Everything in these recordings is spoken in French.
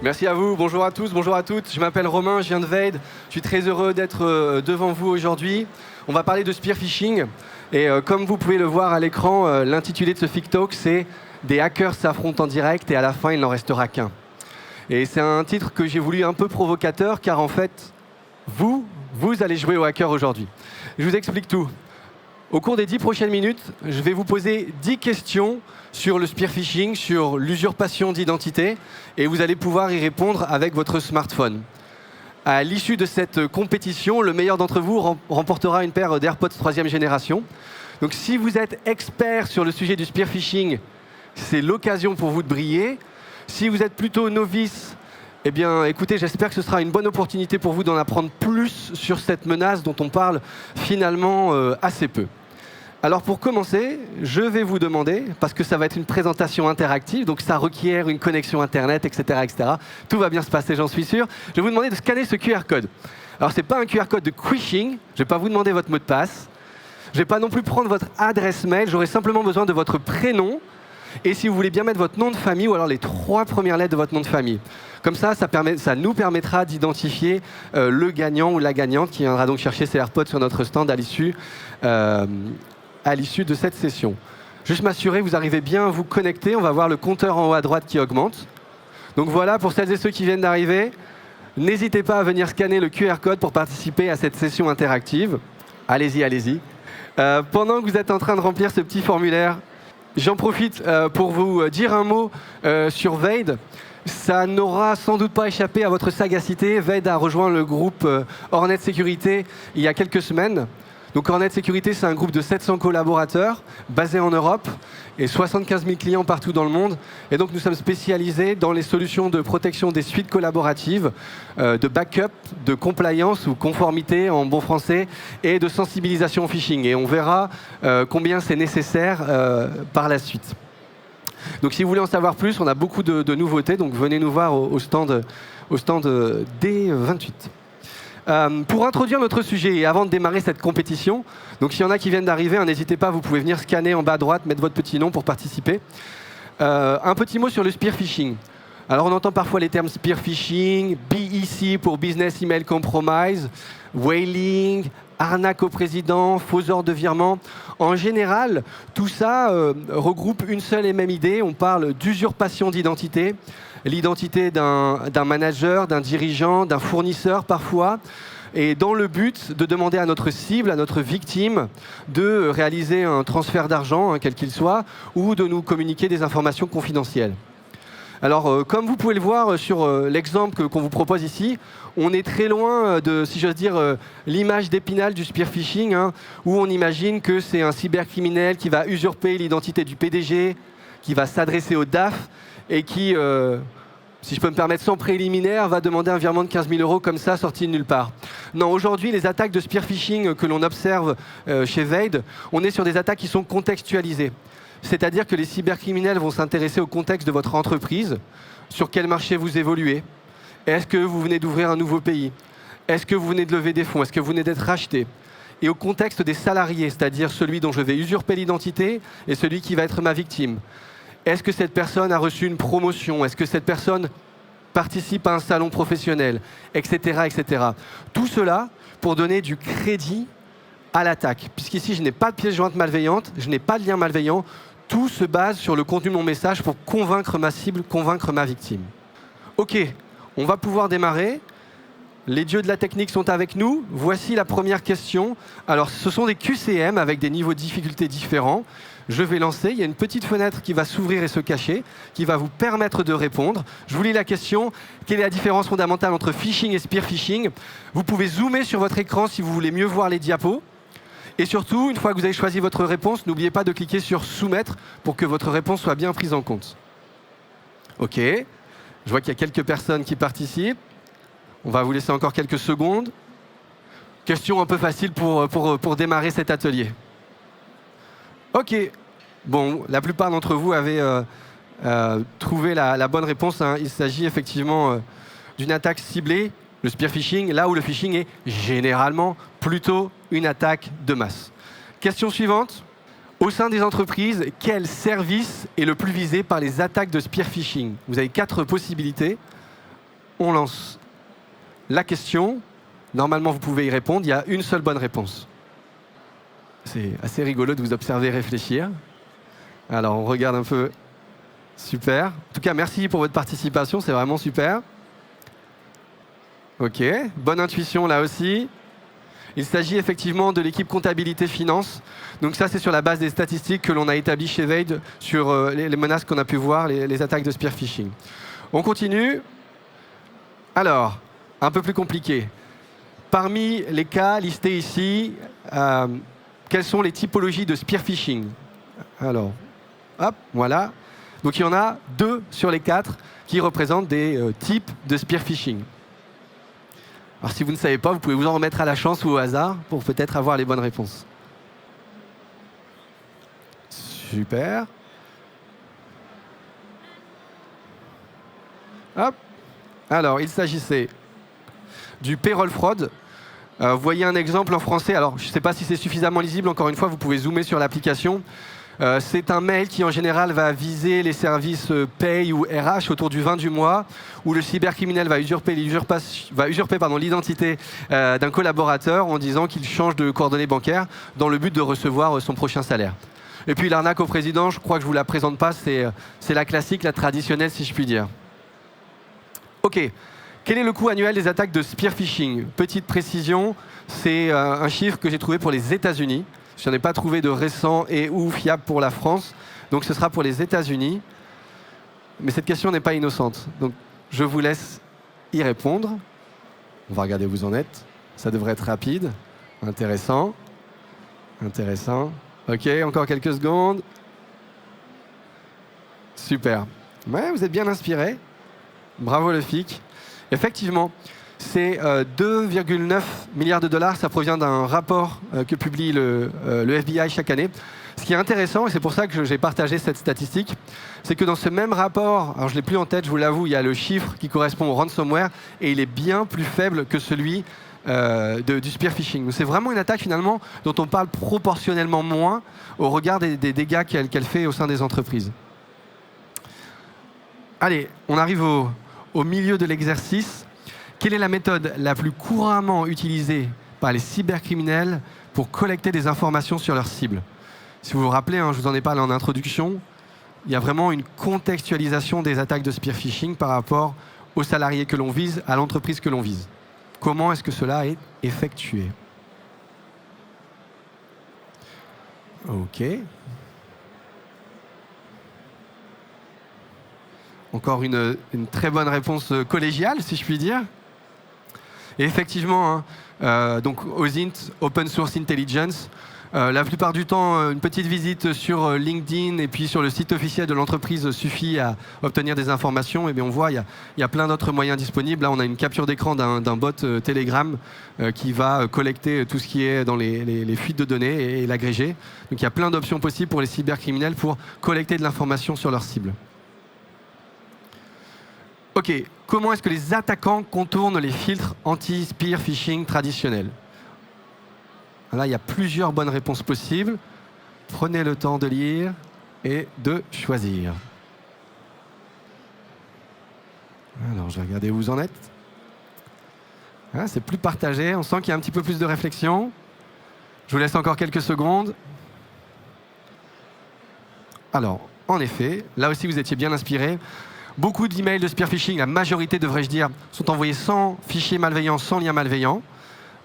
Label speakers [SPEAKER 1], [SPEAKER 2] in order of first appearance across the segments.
[SPEAKER 1] Merci à vous, bonjour à tous, bonjour à toutes. Je m'appelle Romain, je viens de Vade. Je suis très heureux d'être devant vous aujourd'hui. On va parler de spear phishing. Et comme vous pouvez le voir à l'écran, l'intitulé de ce Fig Talk, c'est « Des hackers s'affrontent en direct et à la fin, il n'en restera qu'un ». Et c'est un titre que j'ai voulu un peu provocateur, car en fait, vous allez jouer au hacker aujourd'hui. Je vous explique tout. Au cours des 10 prochaines minutes, je vais vous poser 10 questions sur le spear phishing, sur l'usurpation d'identité, et vous allez pouvoir y répondre avec votre smartphone. À l'issue de cette compétition, le meilleur d'entre vous remportera une paire d'AirPods 3e génération. Donc si vous êtes expert sur le sujet du spear phishing, c'est l'occasion pour vous de briller. Si vous êtes plutôt novice, eh bien, écoutez, j'espère que ce sera une bonne opportunité pour vous d'en apprendre plus sur cette menace dont on parle finalement assez peu. Alors pour commencer, je vais vous demander, parce que ça va être une présentation interactive, donc ça requiert une connexion Internet, etc., etc. Tout va bien se passer, j'en suis sûr. Je vais vous demander de scanner ce QR code. Alors ce n'est pas un QR code de phishing, je ne vais pas vous demander votre mot de passe. Je ne vais pas non plus prendre votre adresse mail, j'aurai simplement besoin de votre prénom. Et si vous voulez bien mettre votre nom de famille, ou alors les 3 premières lettres de votre nom de famille. Comme ça, ça nous permettra d'identifier le gagnant ou la gagnante qui viendra donc chercher ses AirPods sur notre stand à l'issue de cette session. Juste m'assurer que vous arrivez bien à vous connecter. On va voir le compteur en haut à droite qui augmente. Donc voilà, pour celles et ceux qui viennent d'arriver, n'hésitez pas à venir scanner le QR code pour participer à cette session interactive. Allez-y, allez-y. Pendant que vous êtes en train de remplir ce petit formulaire, j'en profite pour vous dire un mot sur Vade. Ça n'aura sans doute pas échappé à votre sagacité. Vade a rejoint le groupe Hornet Sécurité il y a quelques semaines. Donc Hornet Sécurité, c'est un groupe de 700 collaborateurs basés en Europe et 75 000 clients partout dans le monde. Et donc nous sommes spécialisés dans les solutions de protection des suites collaboratives, de backup, de compliance ou conformité en bon français, et de sensibilisation au phishing. Et on verra combien c'est nécessaire par la suite. Donc si vous voulez en savoir plus, on a beaucoup de nouveautés, donc venez nous voir au stand D28. Pour introduire notre sujet et avant de démarrer cette compétition, donc s'il y en a qui viennent d'arriver, n'hésitez pas, vous pouvez venir scanner en bas à droite, mettre votre petit nom pour participer. Un petit mot sur le spear phishing. Alors on entend parfois les termes spear phishing, BEC pour Business Email Compromise, whaling, arnaque au président, faux ordre de virement. En général, tout ça regroupe une seule et même idée. On parle d'usurpation d'identité, l'identité d'un manager, d'un dirigeant, d'un fournisseur parfois, et dans le but de demander à notre cible, à notre victime, de réaliser un transfert d'argent, quel qu'il soit, ou de nous communiquer des informations confidentielles. Alors, comme vous pouvez le voir sur l'exemple qu'on vous propose ici, on est très loin de, si j'ose dire, l'image d'Épinal du spear phishing, où on imagine que c'est un cybercriminel qui va usurper l'identité du PDG, qui va s'adresser au DAF et qui, si je peux me permettre, sans préliminaire, va demander un virement de 15 000 € comme ça, sorti de nulle part. Non, aujourd'hui, les attaques de spear phishing que l'on observe chez Vade, on est sur des attaques qui sont contextualisées. C'est-à-dire que les cybercriminels vont s'intéresser au contexte de votre entreprise, sur quel marché vous évoluez. Est-ce que vous venez d'ouvrir un nouveau pays? Est-ce que vous venez de lever des fonds? Est-ce que vous venez d'être racheté? Et au contexte des salariés, c'est-à-dire celui dont je vais usurper l'identité et celui qui va être ma victime. Est-ce que cette personne a reçu une promotion? Est-ce que cette personne participe à un salon professionnel? Etc., etc. Tout cela pour donner du crédit à l'attaque. Puisqu'ici, je n'ai pas de pièce jointe malveillante, je n'ai pas de lien malveillant. Tout se base sur le contenu de mon message pour convaincre ma cible, convaincre ma victime. Ok, on va pouvoir démarrer. Les dieux de la technique sont avec nous. Voici la première question. Alors, ce sont des QCM avec des niveaux de difficulté différents. Je vais lancer. Il y a une petite fenêtre qui va s'ouvrir et se cacher, qui va vous permettre de répondre. Je vous lis la question. Quelle est la différence fondamentale entre phishing et spear phishing? Vous pouvez zoomer sur votre écran si vous voulez mieux voir les diapos. Et surtout, une fois que vous avez choisi votre réponse, n'oubliez pas de cliquer sur « Soumettre » pour que votre réponse soit bien prise en compte. OK. Je vois qu'il y a quelques personnes qui participent. On va vous laisser encore quelques secondes. Question un peu facile pour démarrer cet atelier. OK. Bon, la plupart d'entre vous avaient trouvé la bonne réponse. Il s'agit effectivement d'une attaque ciblée, le spear phishing, là où le phishing est généralement plutôt une attaque de masse. Question suivante. Au sein des entreprises, quel service est le plus visé par les attaques de spear phishing? Vous avez 4 possibilités. on lance la question. Normalement, vous pouvez y répondre. Il y a une seule bonne réponse. C'est assez rigolo de vous observer réfléchir. Alors, on regarde un peu. Super. En tout cas, merci pour votre participation. C'est vraiment super. OK. Bonne intuition là aussi. Il s'agit effectivement de l'équipe comptabilité finance. Donc ça, c'est sur la base des statistiques que l'on a établies chez Veid sur les menaces qu'on a pu voir, les attaques de spear phishing. On continue. Alors, un peu plus compliqué. Parmi les cas listés ici, quelles sont les typologies de spear phishing? Alors, hop, voilà. Donc il y en a 2 sur les 4 qui représentent des types de spear phishing. Alors si vous ne savez pas, vous pouvez vous en remettre à la chance ou au hasard pour peut-être avoir les bonnes réponses. Super. Hop. Alors, il s'agissait du payroll fraud. Vous voyez un exemple en français. Alors, je ne sais pas si c'est suffisamment lisible. Encore une fois, vous pouvez zoomer sur l'application. C'est un mail qui, en général, va viser les services paye ou RH autour du 20 du mois, où le cybercriminel va usurper l'identité d'un collaborateur en disant qu'il change de coordonnées bancaires dans le but de recevoir son prochain salaire. Et puis l'arnaque au président, je crois que je ne vous la présente pas, c'est la classique, la traditionnelle, si je puis dire. OK. Quel est le coût annuel des attaques de spear phishing? Petite précision, c'est un chiffre que j'ai trouvé pour les États-Unis. Je n'en ai pas trouvé de récent et ou fiable pour la France. Donc ce sera pour les États-Unis. Mais cette question n'est pas innocente. Donc je vous laisse y répondre. On va regarder où vous en êtes. Ça devrait être rapide. Intéressant. Intéressant. OK, encore quelques secondes. Super. Ouais, vous êtes bien inspiré. Bravo le FIC. Effectivement, c'est 2,9 milliards de dollars. Ça provient d'un rapport que publie le FBI chaque année. Ce qui est intéressant, et c'est pour ça que j'ai partagé cette statistique, c'est que dans ce même rapport, alors je ne l'ai plus en tête, je vous l'avoue, il y a le chiffre qui correspond au ransomware, et il est bien plus faible que celui du spear phishing. C'est vraiment une attaque finalement dont on parle proportionnellement moins au regard des dégâts qu'elle fait au sein des entreprises. Allez, on arrive au milieu de l'exercice. Quelle est la méthode la plus couramment utilisée par les cybercriminels pour collecter des informations sur leurs cibles? Si vous vous rappelez, je vous en ai parlé en introduction, il y a vraiment une contextualisation des attaques de spear phishing par rapport aux salariés que l'on vise, à l'entreprise que l'on vise. Comment est-ce que cela est effectué? OK. Encore une très bonne réponse collégiale, si je puis dire. Et effectivement, donc OSINT, Open Source Intelligence, la plupart du temps, une petite visite sur LinkedIn et puis sur le site officiel de l'entreprise suffit à obtenir des informations. Et bien on voit, il y a plein d'autres moyens disponibles. Là, on a une capture d'écran d'un bot Telegram qui va collecter tout ce qui est dans les fuites de données et l'agréger. Donc il y a plein d'options possibles pour les cybercriminels pour collecter de l'information sur leur cible. OK, comment est-ce que les attaquants contournent les filtres anti-spear phishing traditionnels? Là, il y a plusieurs bonnes réponses possibles. Prenez le temps de lire et de choisir. Alors, je vais regarder où vous en êtes. C'est plus partagé, on sent qu'il y a un petit peu plus de réflexion. Je vous laisse encore quelques secondes. Alors, en effet, là aussi, vous étiez bien inspirés. Beaucoup d'emails de spear phishing, la majorité devrais-je dire, sont envoyés sans fichier malveillant, sans lien malveillant.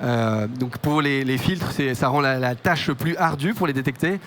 [SPEAKER 1] Donc pour les filtres, ça rend la tâche plus ardue pour les détecter.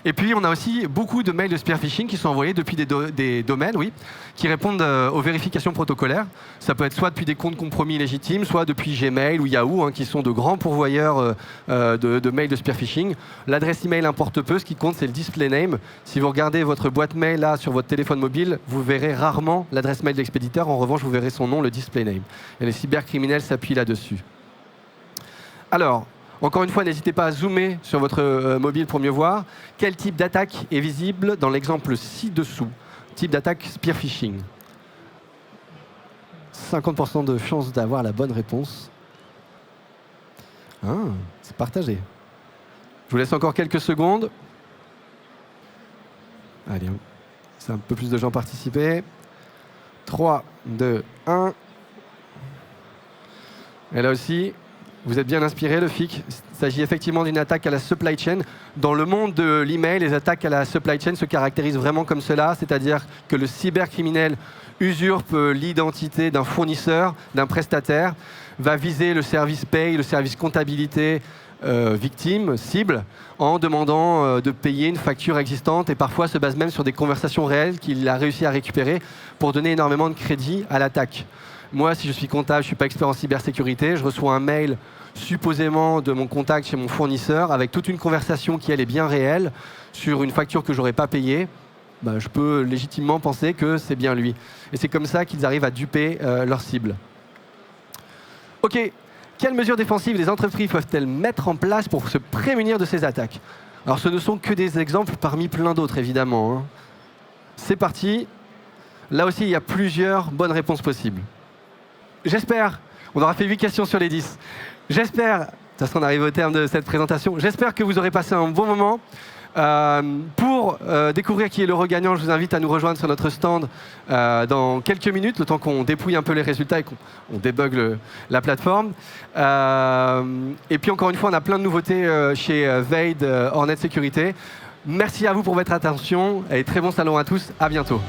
[SPEAKER 1] Et puis on a aussi beaucoup de mails de spear phishing qui sont envoyés depuis des domaines, oui, qui répondent aux vérifications protocolaires. Ça peut être soit depuis des comptes compromis légitimes, soit depuis Gmail ou Yahoo, qui sont de grands pourvoyeurs de mails de spear phishing. L'adresse email importe peu, ce qui compte c'est le display name. Si vous regardez votre boîte mail là sur votre téléphone mobile, vous verrez rarement l'adresse mail de l'expéditeur. En revanche, vous verrez son nom, le display name. Et les cybercriminels s'appuient là-dessus. Alors, encore une fois, n'hésitez pas à zoomer sur votre mobile pour mieux voir. Quel type d'attaque est visible dans l'exemple ci-dessous? Type d'attaque spear phishing. 50% de chance d'avoir la bonne réponse. C'est partagé. Je vous laisse encore quelques secondes. Allez, c'est un peu plus de gens participer. 3, 2, 1. Et là aussi, vous êtes bien inspiré, le FIC. Il s'agit effectivement d'une attaque à la supply chain. Dans le monde de l'email, les attaques à la supply chain se caractérisent vraiment comme cela, c'est-à-dire que le cybercriminel usurpe l'identité d'un fournisseur, d'un prestataire, va viser le service paye, le service comptabilité victime, cible, en demandant de payer une facture existante et parfois se base même sur des conversations réelles qu'il a réussi à récupérer pour donner énormément de crédit à l'attaque. Moi, si je suis comptable, je ne suis pas expert en cybersécurité, je reçois un mail supposément de mon contact chez mon fournisseur avec toute une conversation qui, elle, est bien réelle sur une facture que je n'aurais pas payée. Ben, je peux légitimement penser que c'est bien lui. Et c'est comme ça qu'ils arrivent à duper leur cible. OK. Quelles mesures défensives les entreprises peuvent-elles mettre en place pour se prémunir de ces attaques? Alors, ce ne sont que des exemples parmi plein d'autres, évidemment. C'est parti. Là aussi, il y a plusieurs bonnes réponses possibles. J'espère, on aura fait 8 questions sur les 10. J'espère, de toute façon on arrive au terme de cette présentation, j'espère que vous aurez passé un bon moment. Pour découvrir qui est l'heureux gagnant, je vous invite à nous rejoindre sur notre stand dans quelques minutes, le temps qu'on dépouille un peu les résultats et qu'on débug la plateforme. Et puis encore une fois, on a plein de nouveautés chez Veid, Hornet Sécurité. Merci à vous pour votre attention et très bon salon à tous, à bientôt.